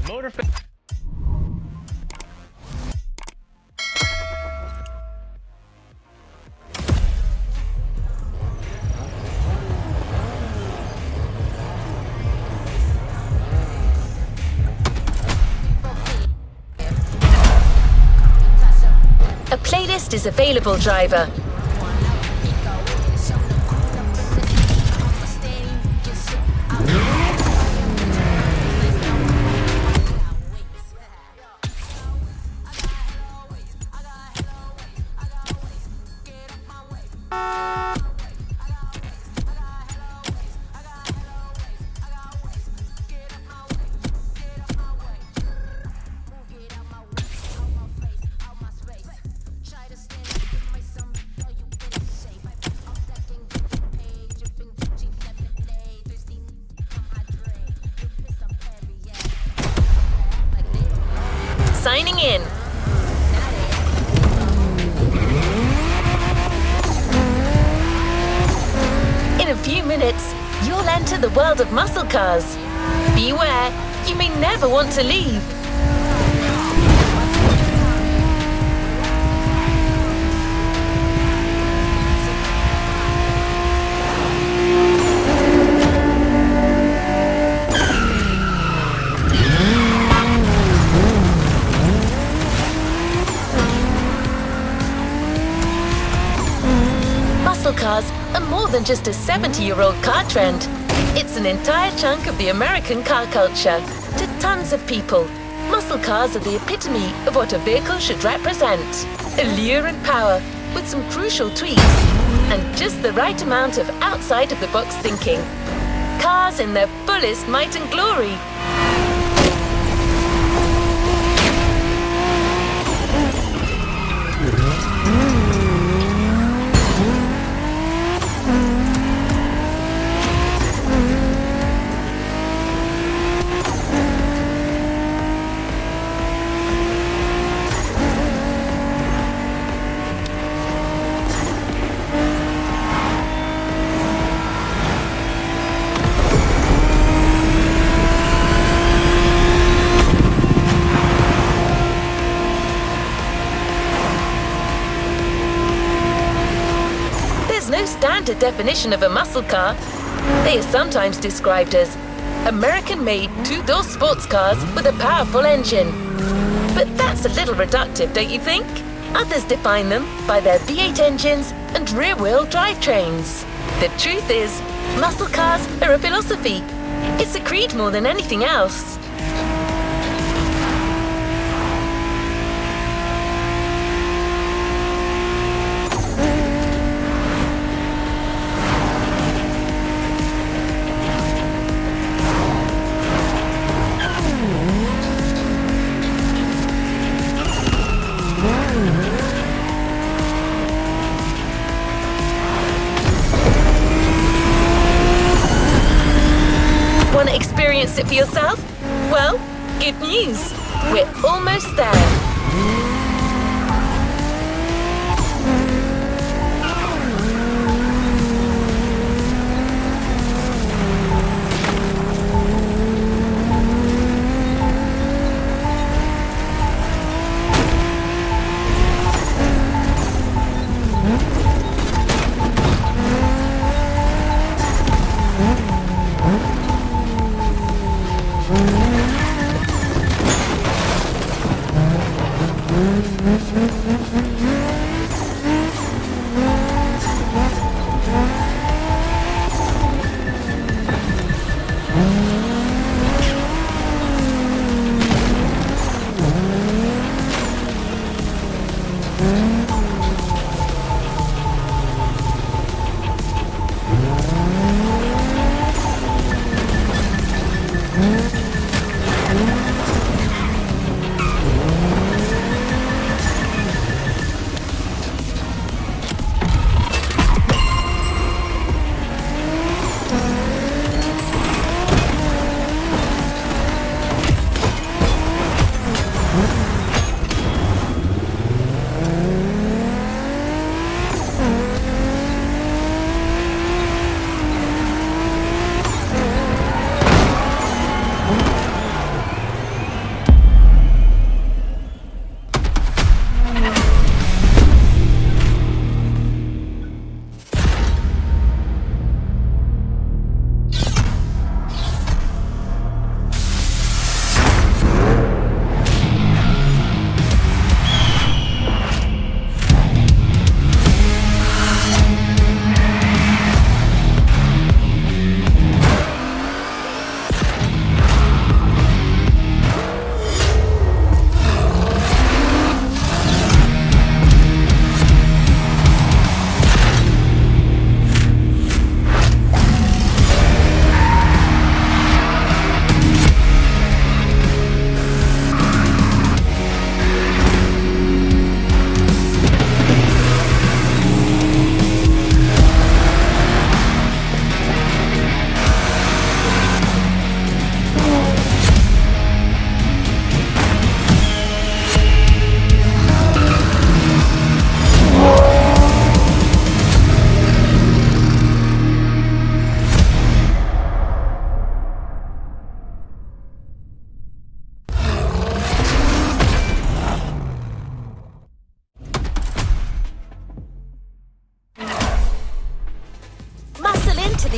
Motorfest. A playlist is available, driver. Signing in. In a few minutes, you'll enter the world of muscle cars. Beware, you may never want to leave. Muscle cars are more than just a 70-year-old car trend. It's an entire chunk of the American car culture. To tons of people, muscle cars are the epitome of what a vehicle should represent. Allure and power, with some crucial tweaks, and just the right amount of outside-of-the-box thinking. Cars in their fullest might and glory. No standard definition of a muscle car. They are sometimes described as American-made two-door sports cars with a powerful engine. But that's a little reductive, don't you think? Others define them by their V8 engines and rear-wheel drivetrains. The truth is, muscle cars are a philosophy. It's a creed more than anything else. Want to experience it for yourself? Well, good news. We're almost there.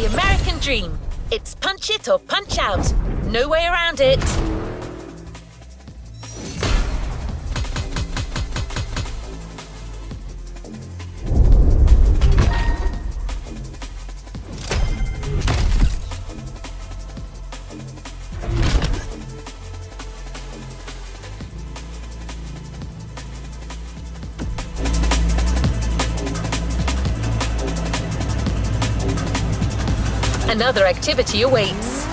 the American dream. It's punch it or punch out. No way around it. Another activity awaits.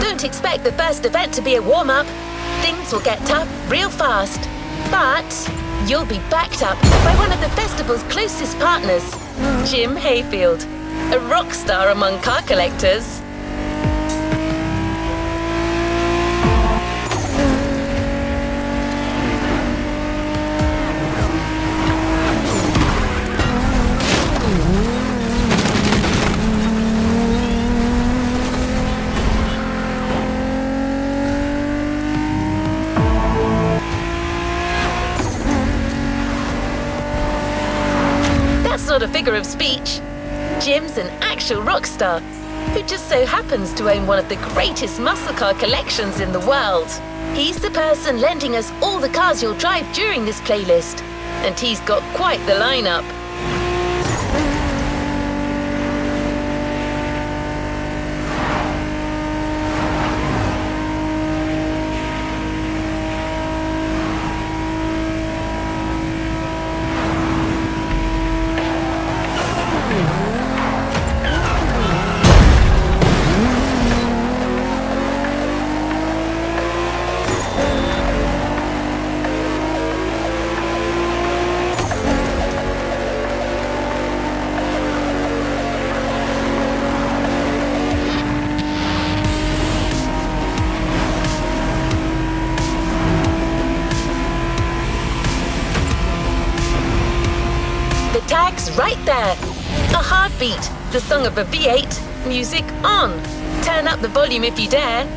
Don't expect the first event to be a warm-up. Things will get tough real fast. But you'll be backed up by one of the festival's closest partners, Jim Hayfield. A rock star among car collectors. That's not a figure of speech. Jim's an actual rock star who just so happens to own one of the greatest muscle car collections in the world. He's the person lending us all the cars you'll drive during this playlist, and he's got quite the lineup. Tag's right there. A heartbeat, the song of a V8, music on. Turn up the volume if you dare.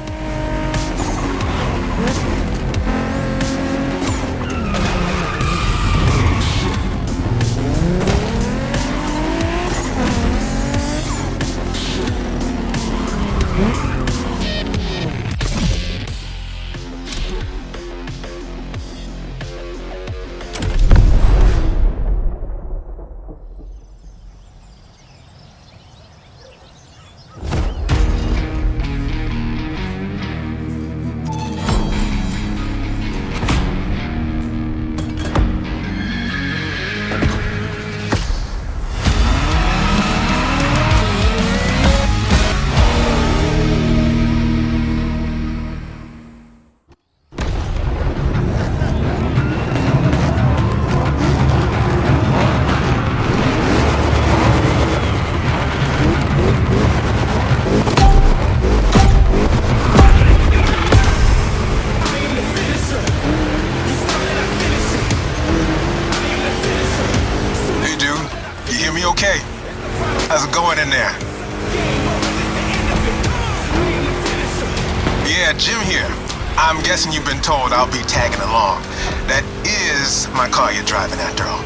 Okay. How's it going in there? Yeah, Jim here. I'm guessing you've been told I'll be tagging along. That is my car you're driving after all.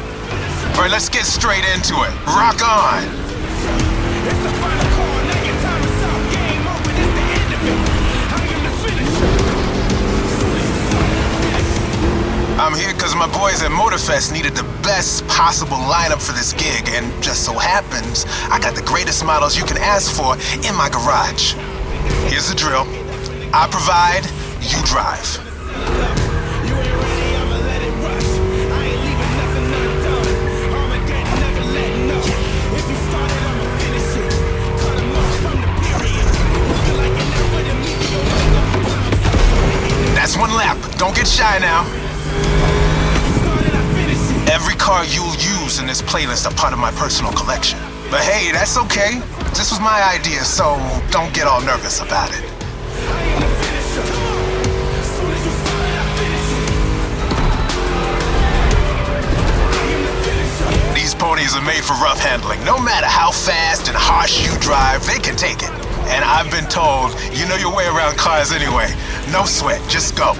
All right, let's get straight into it. Rock on! I'm here because my boys at Motorfest needed the best possible lineup for this gig, and just so happens, I got the greatest models you can ask for in my garage. Here's the drill. I provide, you drive. That's one lap. Don't get shy now. Every car you'll use in this playlist are part of my personal collection. But hey, that's okay. This was my idea, so don't get all nervous about it. These ponies are made for rough handling. No matter how fast and harsh you drive, they can take it. And I've been told, you know your way around cars anyway. No sweat, just go.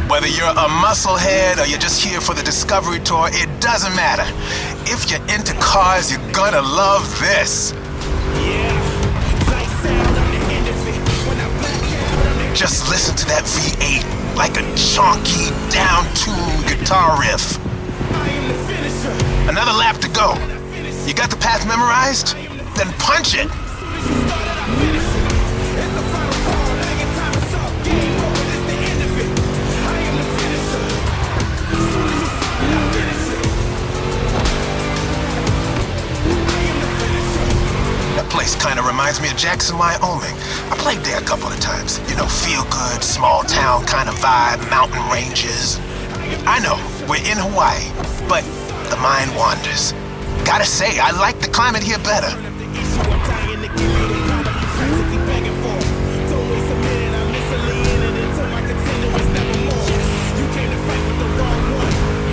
Whether you're a musclehead or you're just here for the Discovery Tour, it doesn't matter. If you're into cars, you're gonna love this. Just listen to that V8 like a chunky, down-tuned guitar riff. Another lap to go. You got the path memorized? Then punch it. That place kind of reminds me of Jackson, Wyoming. I played there a couple of times. You know, feel good, small town kind of vibe, mountain ranges. I know, we're in Hawaii, but the mind wanders. Gotta say, I like the climate here better.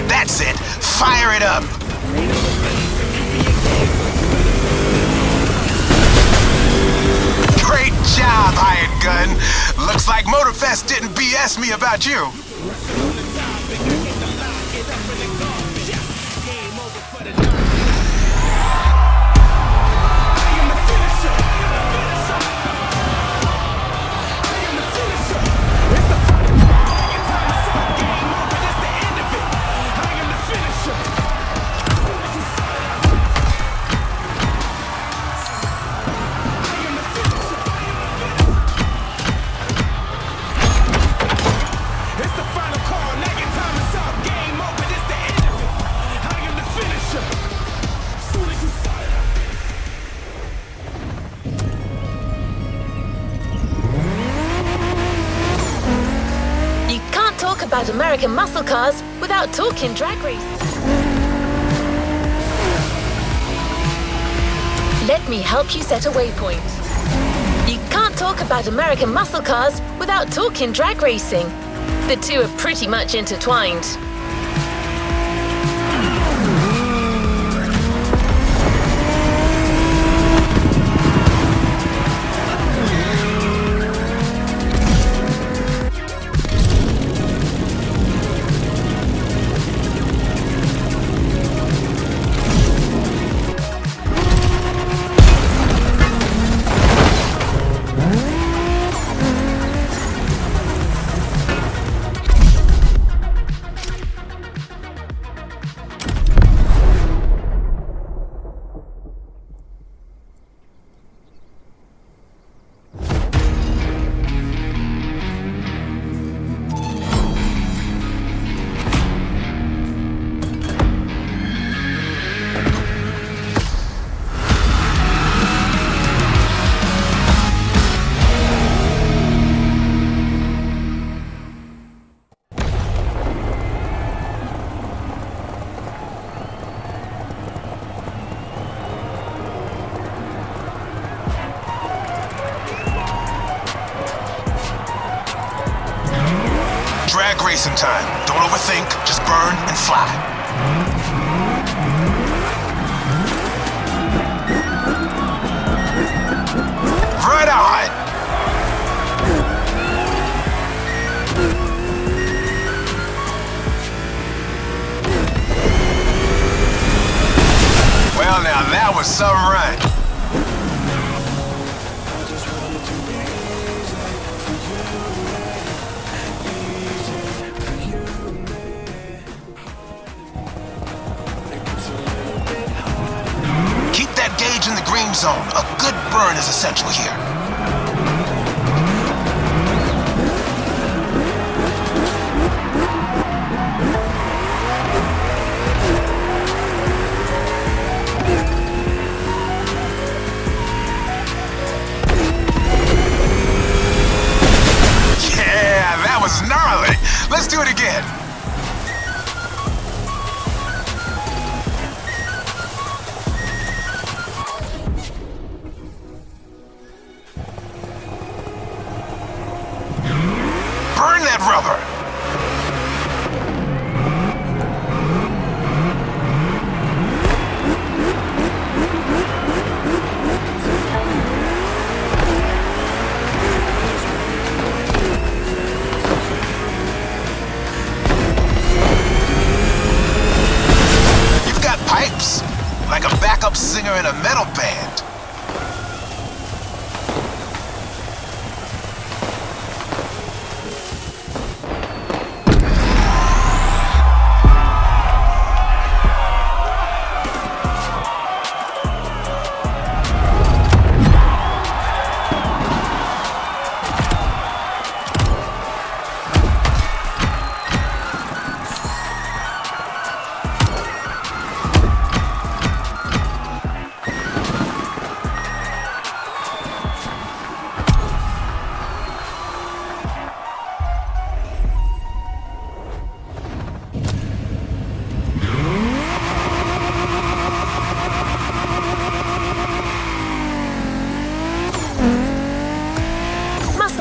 That's it, fire it up. Great job, hired gun. Looks like Motorfest didn't BS me about you. About American muscle cars without talking drag race. Let me help you set a waypoint. You can't talk about American muscle cars without talking drag racing. The two are pretty much intertwined. Drag racing time. Don't overthink, just burn and fly. Right on! Well now, that was some run. In the green zone, a good burn is essential here. Yeah, that was gnarly. Let's do it again. backup singer in a metal band.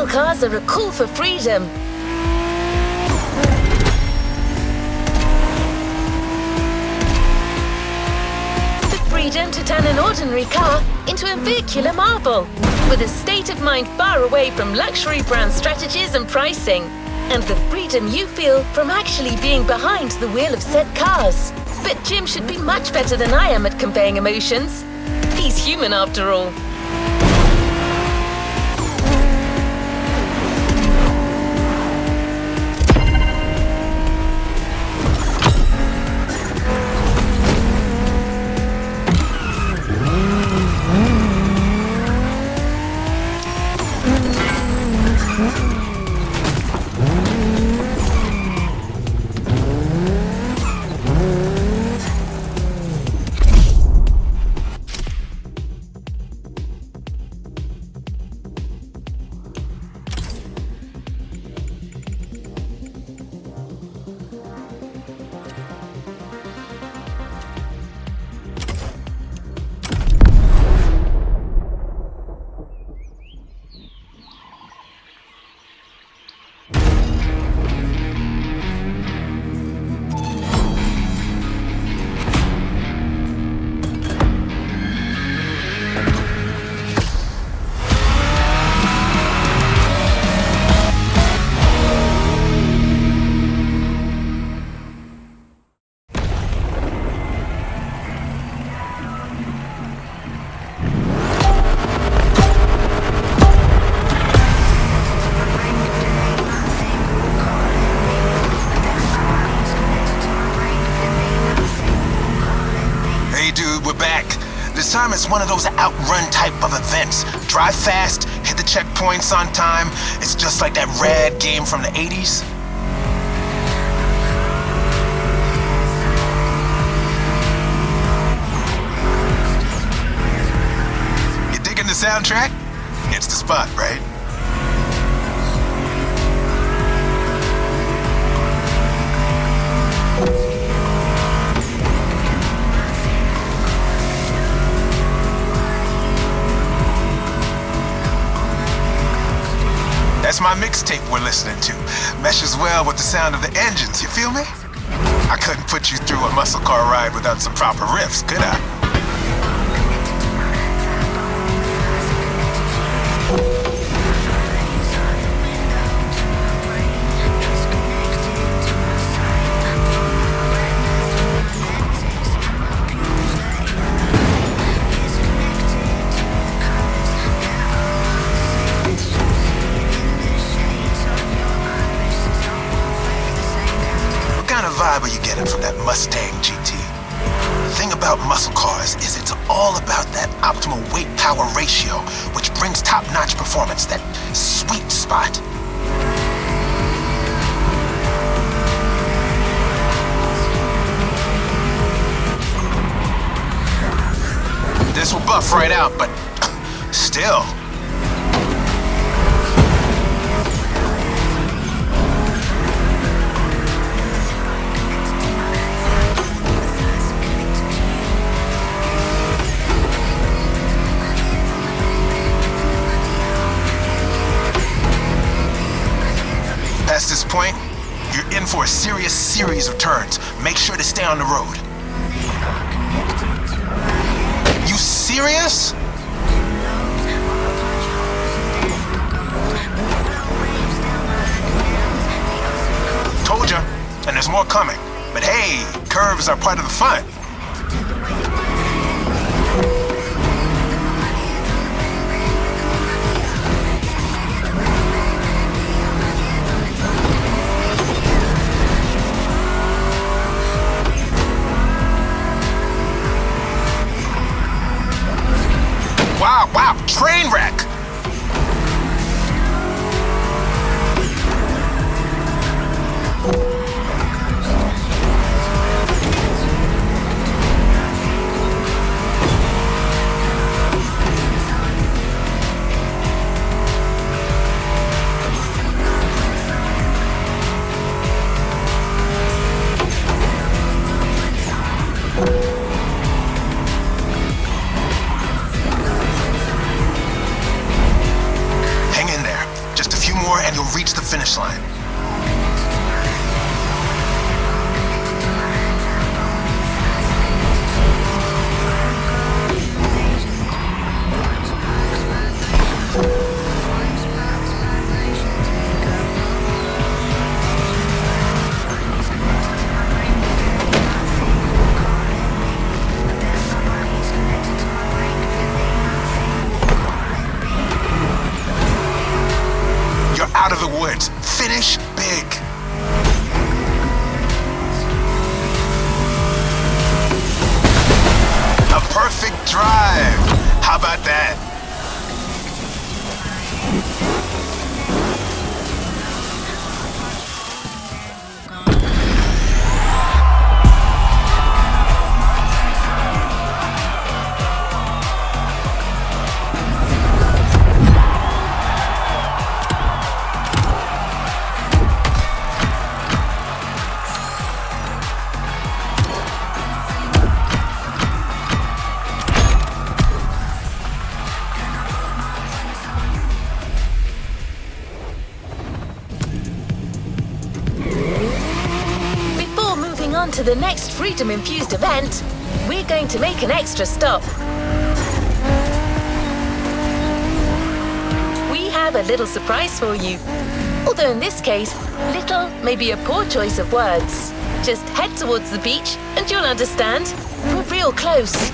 Cars are a call for freedom. The freedom to turn an ordinary car into a vehicular marvel, with a state of mind far away from luxury brand strategies and pricing, and the freedom you feel from actually being behind the wheel of said cars. But Jim should be much better than I am at conveying emotions. He's human after all. This time it's one of those outrun type of events. Drive fast, hit the checkpoints on time. It's just like that rad game from the 80s. You digging the soundtrack? It's the spot, right? That's my mixtape we're listening to. Meshes well with the sound of the engines, you feel me? I couldn't put you through a muscle car ride without some proper riffs, could I? Vibe are you getting from that Mustang GT? The thing about muscle cars is it's all about that optimal weight-power ratio, which brings top-notch performance, that sweet spot. This will buff right out, but still. Past this point, you're in for a serious series of turns. Make sure to stay on the road. You serious? Told ya, and there's more coming. But hey, curves are part of the fun. How about that? On to the next freedom-infused event, we're going to make an extra stop. We have a little surprise for you. Although in this case, little may be a poor choice of words. Just head towards the beach and you'll understand. We're real close.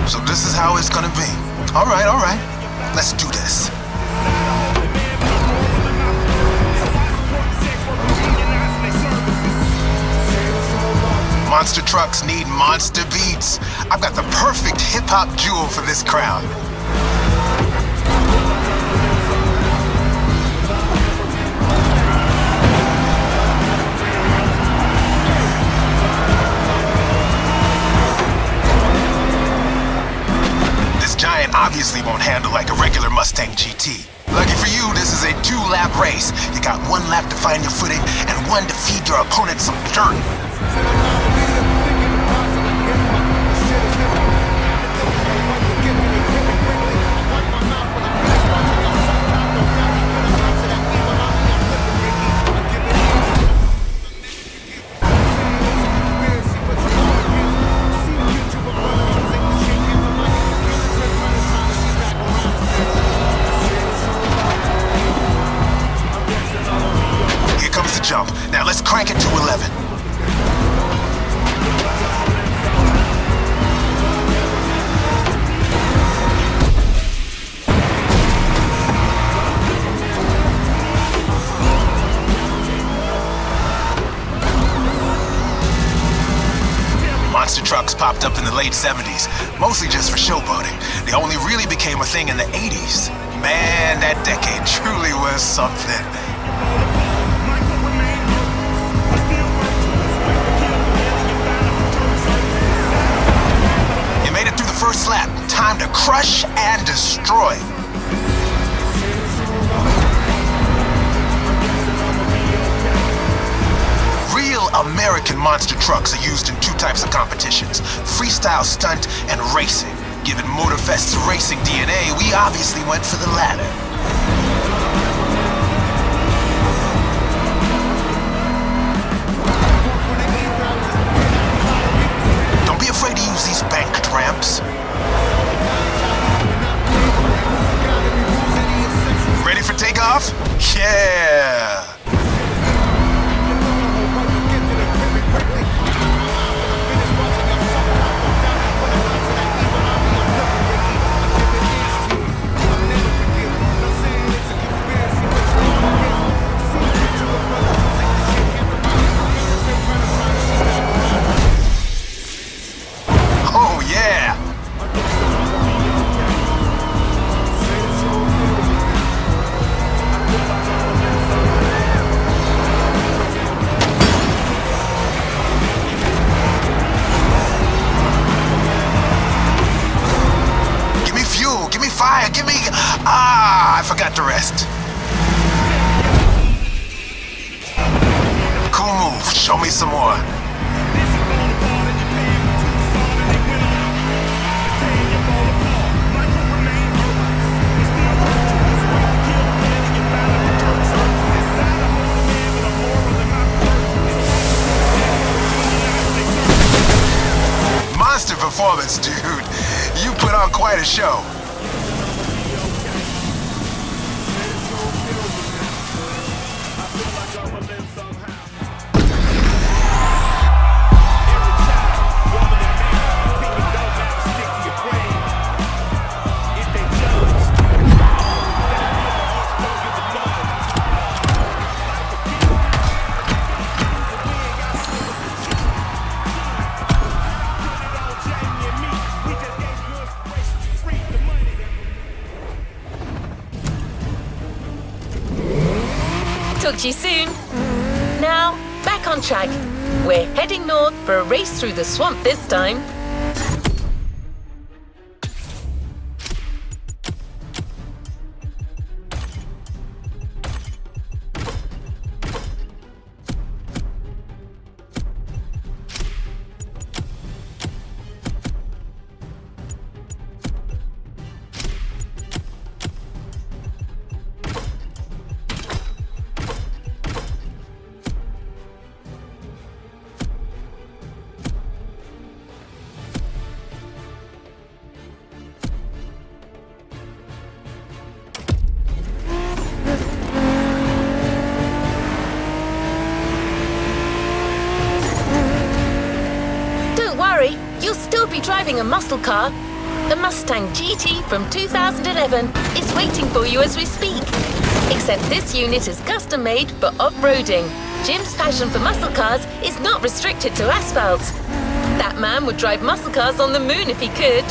So this is how it's gonna be. All right. Let's do this. Monster trucks need monster beats. I've got the perfect hip-hop jewel for this crowd. Giant obviously won't handle like a regular Mustang GT. Lucky for you, this is a 2-lap race. You got 1 lap to find your footing and 1 to feed your opponent some dirt. Jump. Now let's crank it to 11. Monster trucks popped up in the late 70s, mostly just for showboating. They only really became a thing in the 80s. Man, that decade truly was something. First lap, time to crush and destroy. Real American monster trucks are used in 2 types of competitions, freestyle stunt and racing. Given Motorfest's racing DNA, we obviously went for the latter. Don't be afraid to use these banked ramps. Ready for takeoff? Yeah! Ah, I forgot the rest. Cool move. Show me some more. Monster performance, dude. You put on quite a show. Talk to you soon. Now, back on track. We're heading north for a race through the swamp this time. You'll still be driving a muscle car. The Mustang GT from 2011 is waiting for you as we speak. Except this unit is custom made for off-roading. Jim's passion for muscle cars is not restricted to asphalt. That man would drive muscle cars on the moon if he could.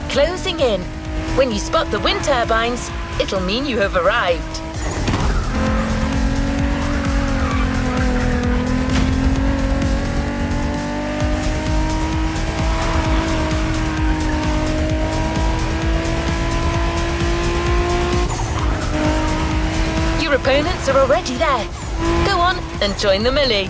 Closing in. When you spot the wind turbines, it'll mean you have arrived. Your opponents are already there. Go on and join the melee.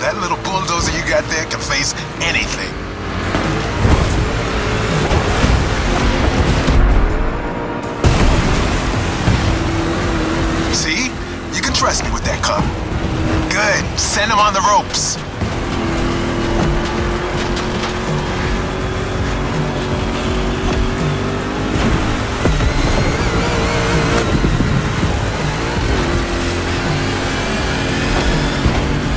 That little bulldozer you got there can face anything. See? You can trust me with that car. Good. Send him on the ropes.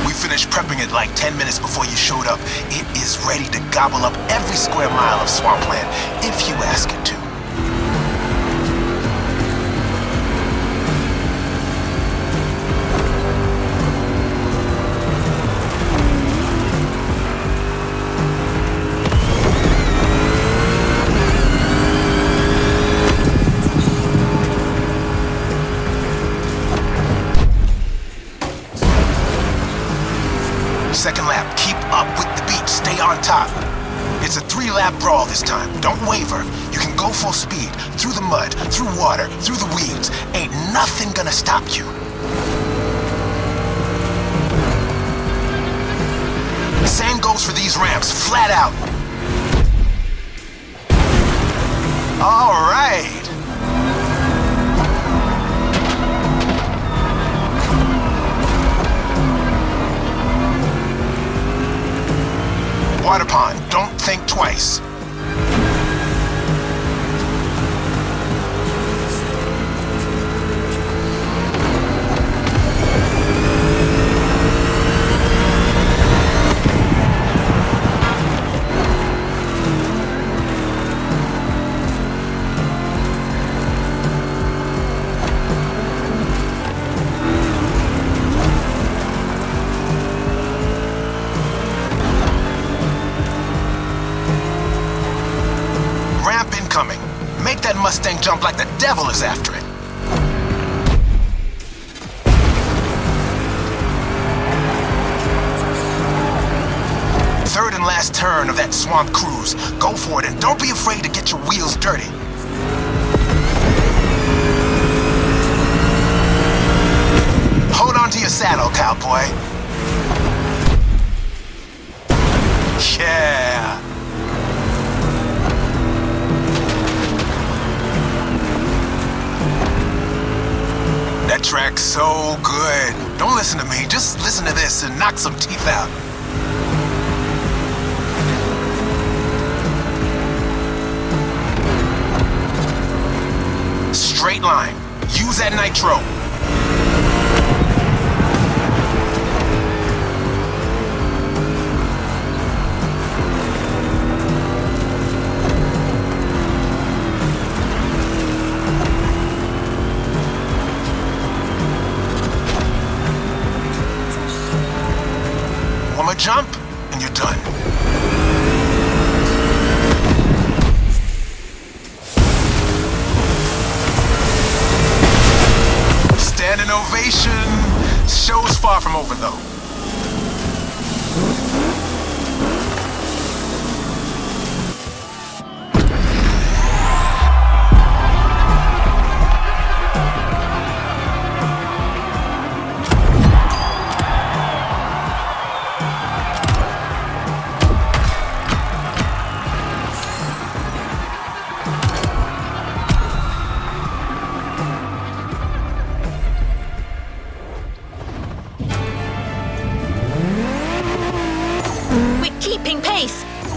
We finished prepping it like 10 minutes before you showed up. It is ready to gobble up every square mile of swampland if you ask it to. Second lap, keep up with the beat, stay on top. It's a 3-lap brawl this time, don't waver. You can go full speed, through the mud, through water, through the weeds. Ain't nothing gonna stop you. Same goes for these ramps, flat out. All right. Water pond, don't think twice. Make that Mustang jump like the devil is after it. Third and last turn of that swamp cruise. Go for it and don't be afraid to get your wheels dirty. Hold on to your saddle, cowboy. Yeah. That track's so good. Don't listen to me, just listen to this and knock some teeth out. Straight line. Use that nitro. Jump, and you're done. Standing ovation. Show's far from over, though.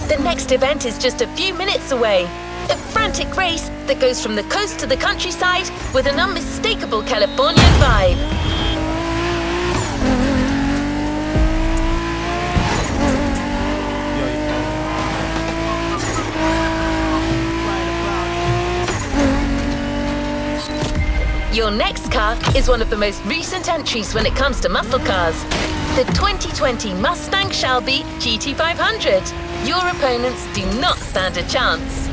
The next event is just a few minutes away. A frantic race that goes from the coast to the countryside with an unmistakable Californian vibe. Your next car is one of the most recent entries when it comes to muscle cars. The 2020 Mustang Shelby GT500. Your opponents do not stand a chance.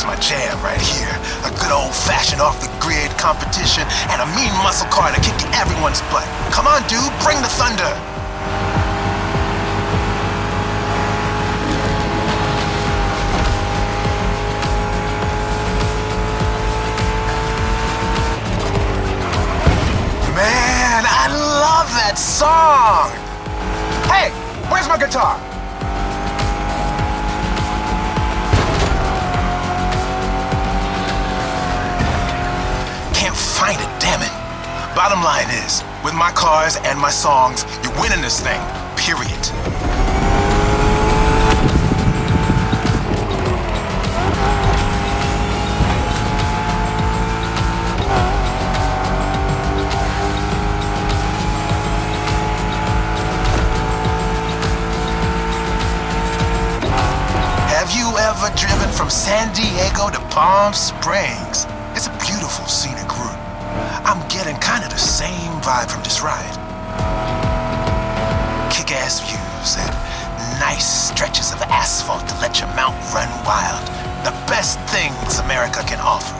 is my jam right here. A good old-fashioned off-the-grid competition and a mean muscle car to kick everyone's butt. Come on, dude, bring the thunder. Man, I love that song! Hey, where's my guitar? Can't find it, damn it. Bottom line is, with my cars and my songs, you're winning this thing, period. Have you ever driven from San Diego to Palm Springs? It's a beautiful scenic route. I'm getting kind of the same vibe from this ride. Kick-ass views and nice stretches of asphalt to let your mount run wild. The best things America can offer.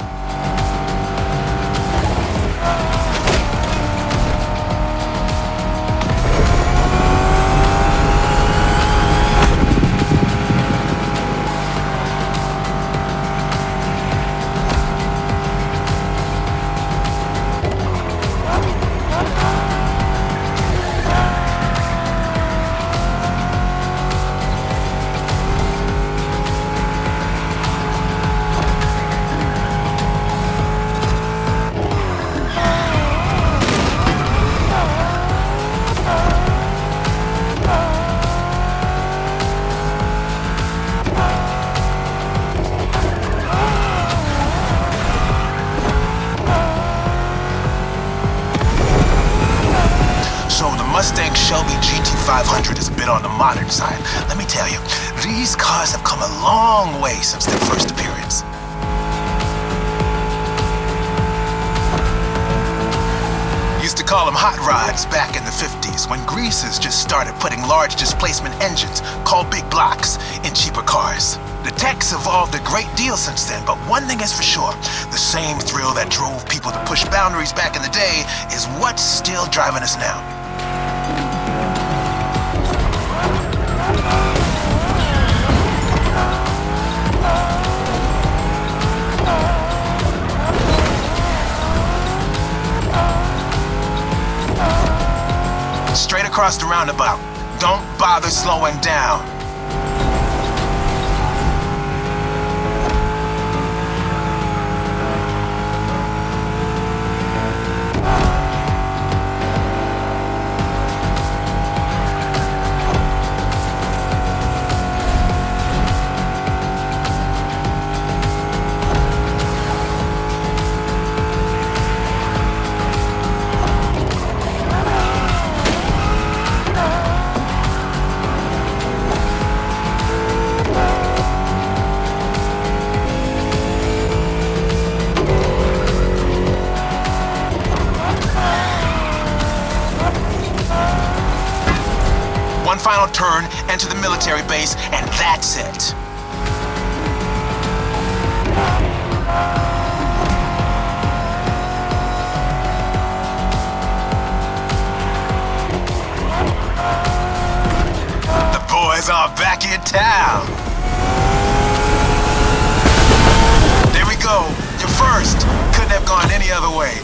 Mustang Shelby GT500 is a bit on the modern side. Let me tell you, these cars have come a long way since their first appearance. Used to call them hot rods back in the 50s when greasers just started putting large displacement engines, called big blocks, in cheaper cars. The tech's evolved a great deal since then, but one thing is for sure, the same thrill that drove people to push boundaries back in the day is what's still driving us now. Straight across the roundabout. Don't bother slowing down. One final turn, enter the military base, and that's it. The boys are back in town. There we go. You're first. Couldn't have gone any other way.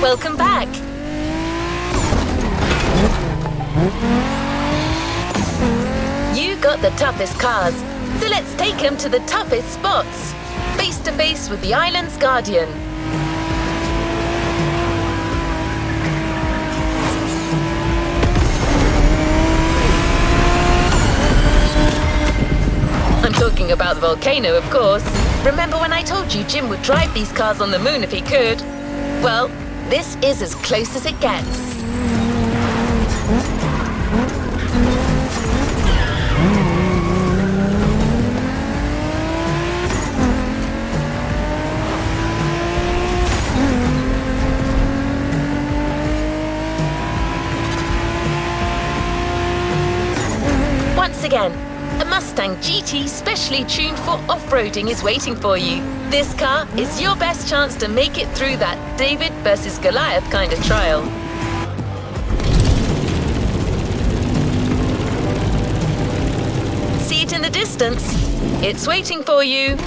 Welcome back. You got the toughest cars, so let's take them to the toughest spots. Face to face with the island's guardian. I'm talking about the volcano, of course. Remember when I told you Jim would drive these cars on the moon if he could? Well, this is as close as it gets. Once again, a Mustang GT specially tuned for off-roading is waiting for you. This car is your best chance to make it through that David versus Goliath kind of trial. See it in the distance. It's waiting for you.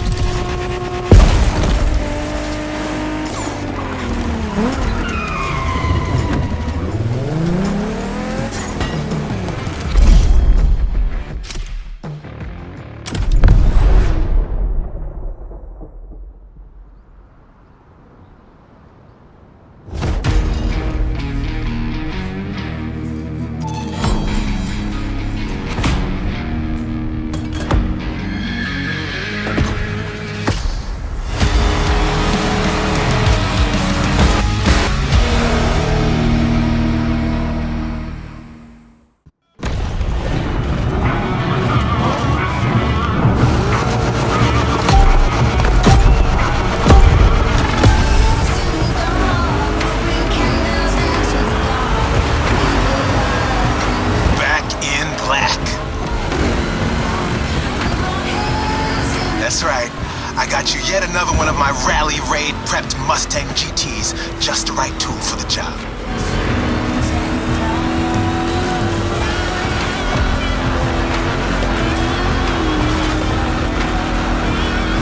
That's right. I got you yet another one of my rally raid prepped Mustang GTs. Just the right tool for the job.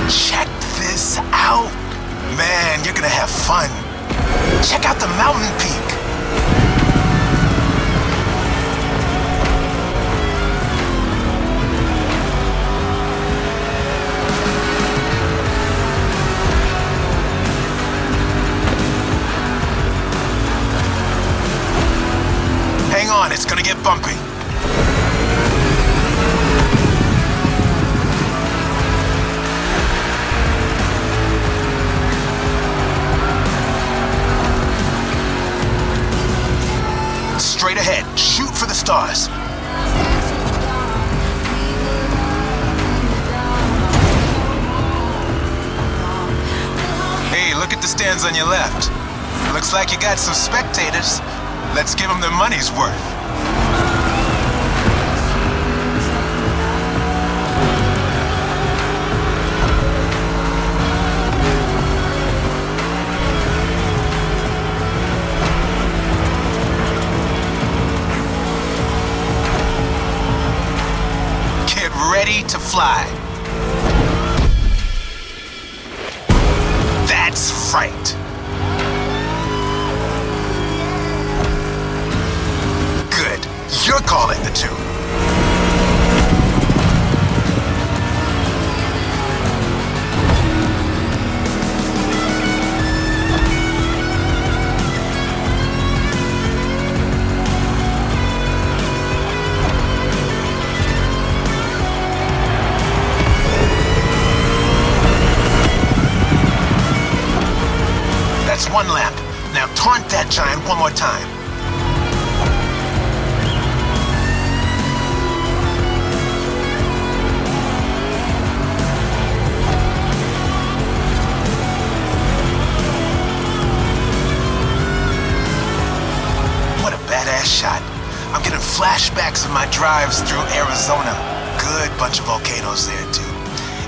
Check this out. Man, you're gonna have fun. Check out the mountain peak. Hang on, it's gonna get bumpy. Straight ahead, shoot for the stars. Hey, look at the stands on your left. Looks like you got some spectators. Let's give them their money's worth. Get ready to fly. That's right. You're calling the tune. That's one lap. Now taunt that giant one more time. Badass shot. I'm getting flashbacks of my drives through Arizona. Good bunch of volcanoes there too.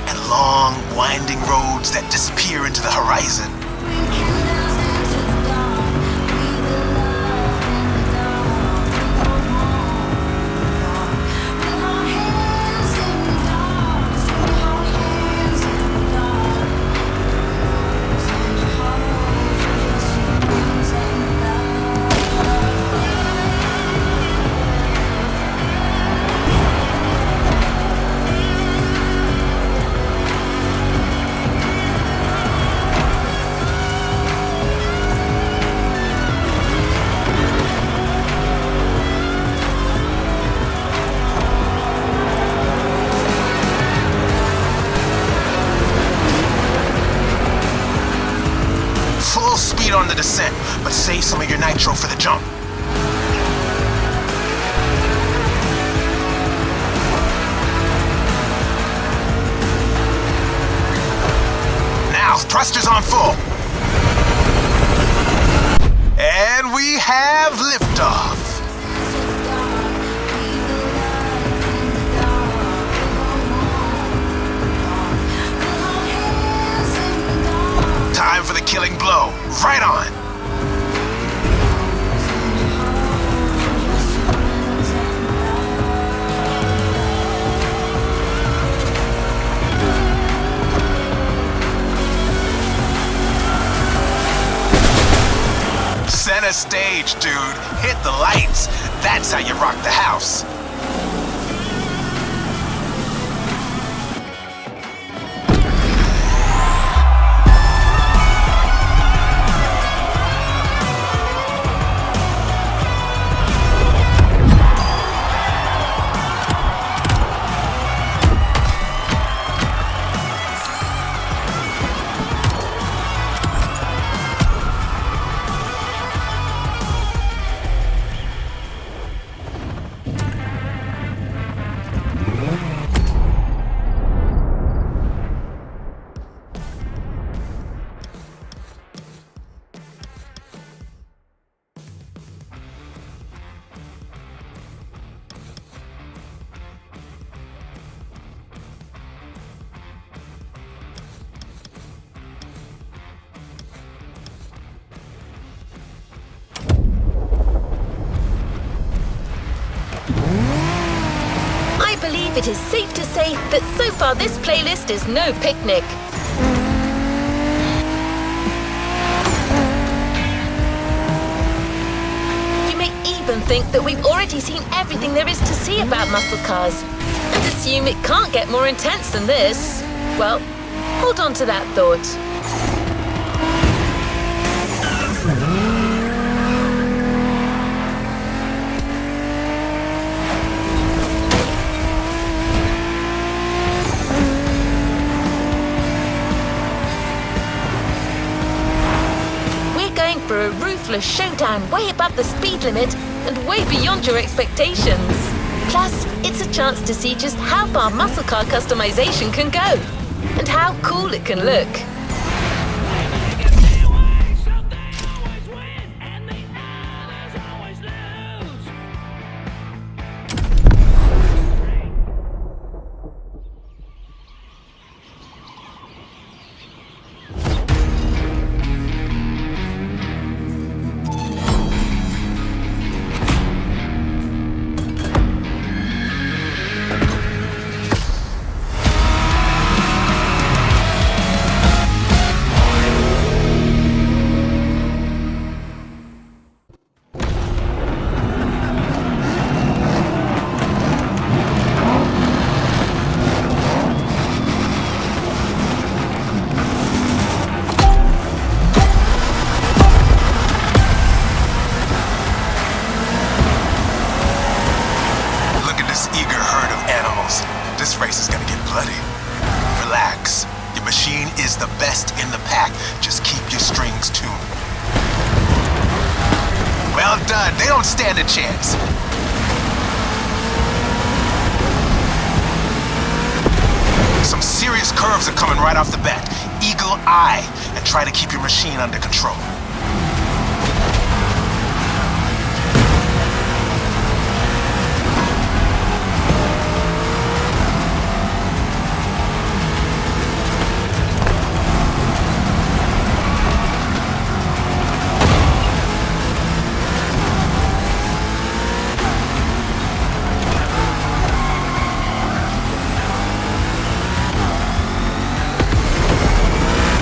And long, winding roads that disappear into the horizon. on the descent, but save some of your nitro for the jump. Now, thrusters on full. And we have liftoff. Time for the killing blow. Right on. Center stage, dude. Hit the lights. That's how you rock the house. It is safe to say that so far this playlist is no picnic. You may even think that we've already seen everything there is to see about muscle cars, and assume it can't get more intense than this. Well, hold on to that thought. For a ruthless showdown way above the speed limit and way beyond your expectations. Plus, it's a chance to see just how far muscle car customization can go and how cool it can look. Stand a chance. Some serious curves are coming right off the bat. Eagle eye and try to keep your machine under control.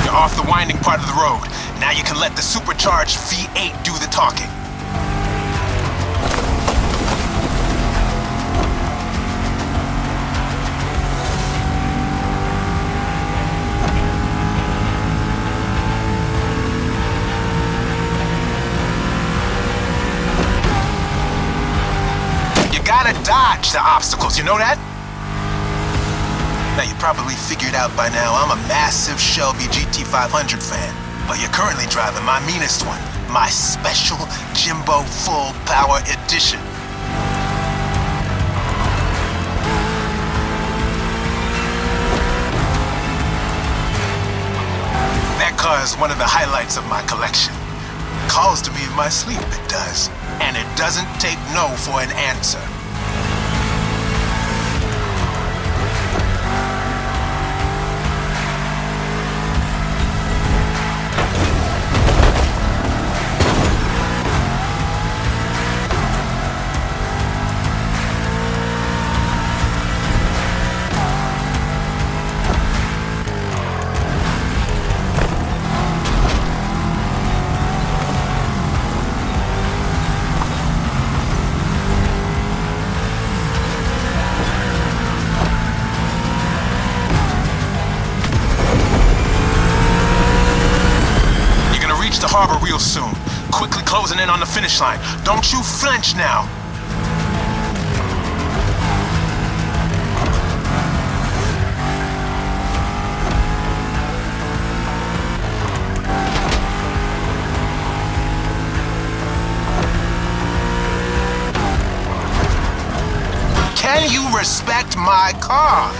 Off the winding part of the road. Now you can let the supercharged V8 do the talking. You gotta dodge the obstacles, you know that? Now, you probably figured out by now I'm a massive Shelby GT500 fan. but you're currently driving my meanest one, my special Jimbo Full Power Edition. That car is one of the highlights of my collection. Calls to me in my sleep, it does. And it doesn't take no for an answer. Harbor real soon. Quickly closing in on the finish line. Don't you flinch now. Can you respect my car?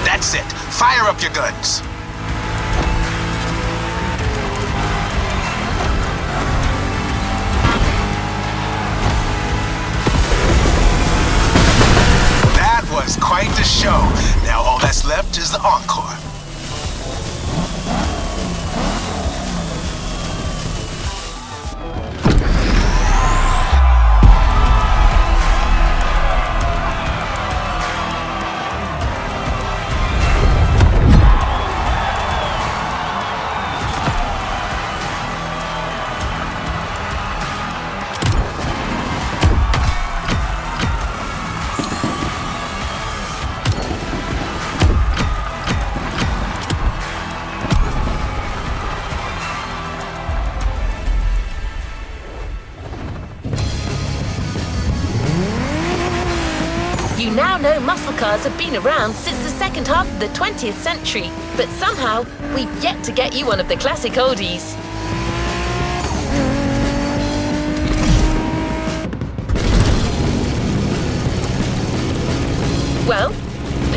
That's it. Fire up your guns. That was quite the show. Now all that's left is the encore. You now know muscle cars have been around since the second half of the 20th century, but somehow we've yet to get you one of the classic oldies. Well,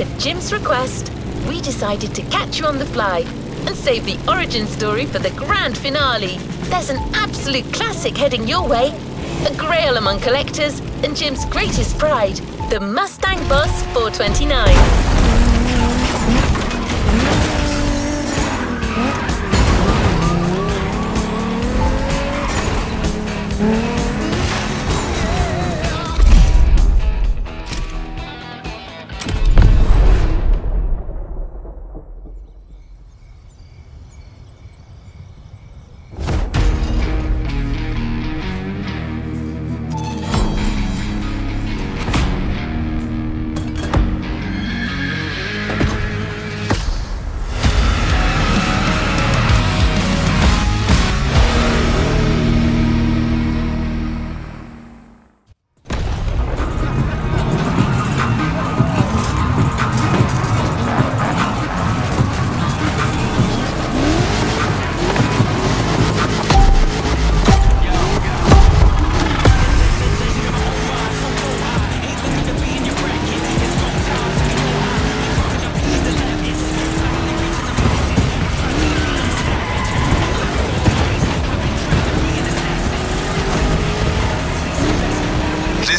at Jim's request, we decided to catch you on the fly and save the origin story for the grand finale. There's an absolute classic heading your way, a grail among collectors and Jim's greatest pride, the Mustang Boss 429.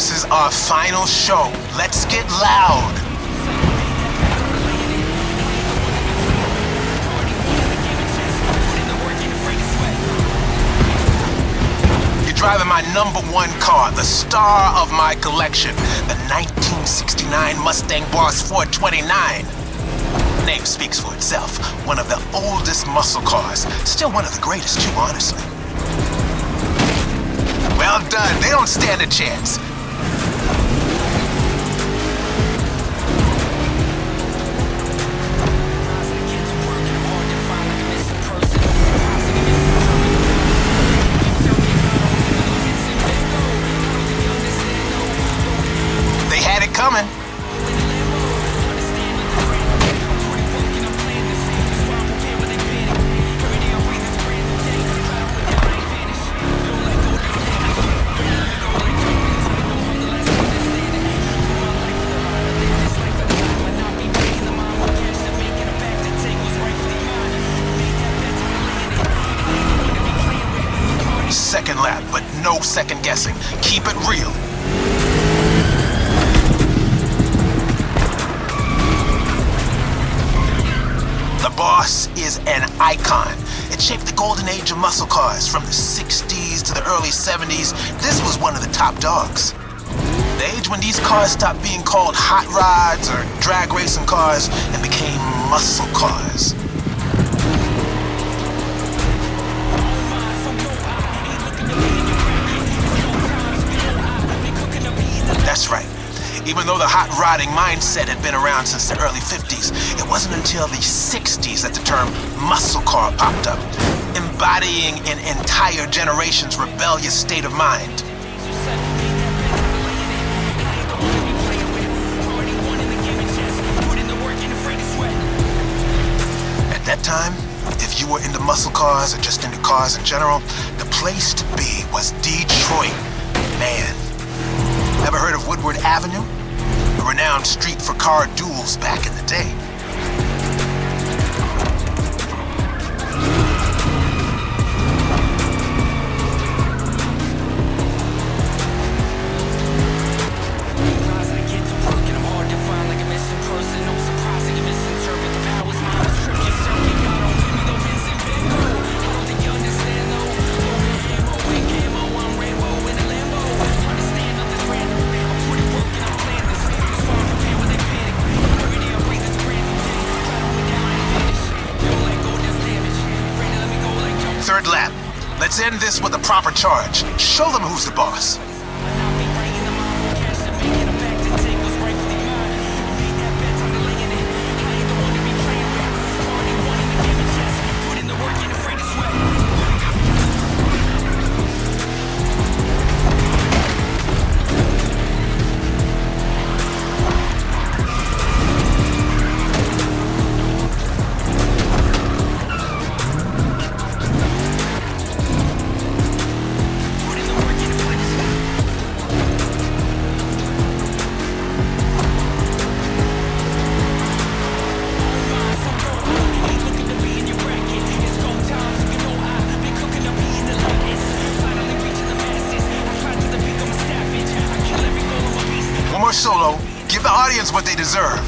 This is our final show. Let's get loud. You're driving my #1 car, the star of my collection, the 1969 Mustang Boss 429. Name speaks for itself. One of the oldest muscle cars. Still one of the greatest, too, honestly. Well done. They don't stand a chance. They had it coming. Second lap, but no second guessing. Keep it real. The boss is an icon. It shaped the golden age of muscle cars from the 60s to the early 70s. This was one of the top dogs. The age when these cars stopped being called hot rods or drag racing cars and became muscle cars. That's right. Even though the hot rodding mindset had been around since the early 50s, it wasn't until the 60s that the term muscle car popped up, embodying an entire generation's rebellious state of mind. At that time, if you were into muscle cars or just into cars in general, the place to be was Detroit. Man. Ever heard of Woodward Avenue? A renowned street for car duels back in the day. Third lap. Let's end this with a proper charge. Show them who's the boss. Solo, give the audience what they deserve.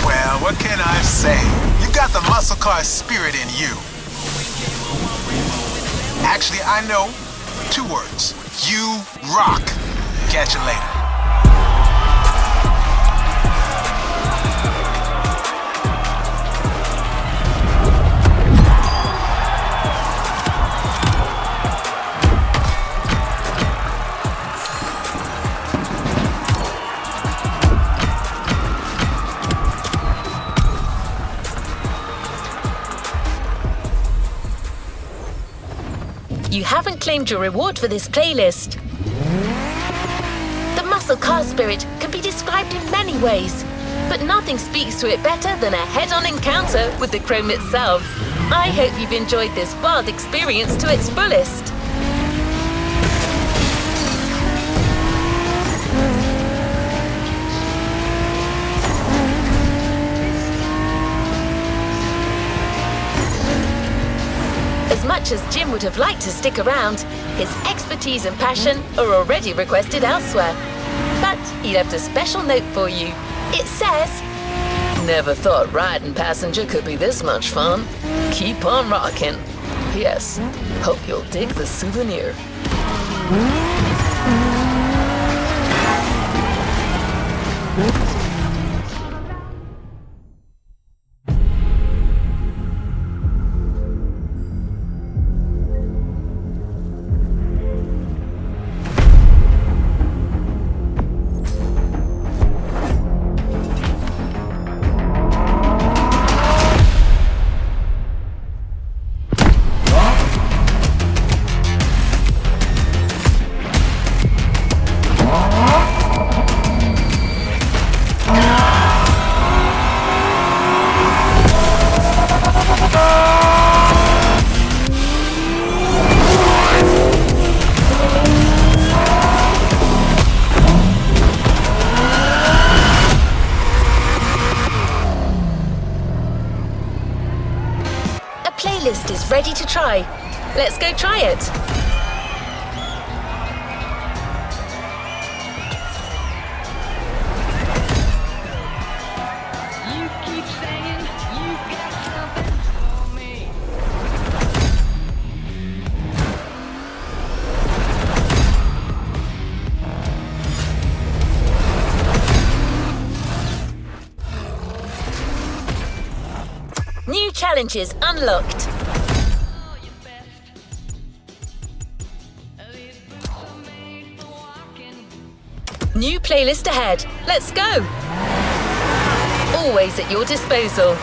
Well, what can I say? You got the muscle car spirit in you. Actually, I know 2 words. You rock. Catch you later. You haven't claimed your reward for this playlist. The muscle car spirit can be described in many ways, but nothing speaks to it better than a head-on encounter with the chrome itself. I hope you've enjoyed this wild experience to its fullest. As much as Jim would have liked to stick around, his expertise and passion are already requested elsewhere. But he left a special note for you. It says, "Never thought riding passenger could be this much fun. Keep on rocking. P.S. Hope you'll dig the souvenir." Playlist is ready to try. Let's go try it. You keep saying you got something for me. New challenges unlocked. New playlist ahead. Let's go. Always at your disposal.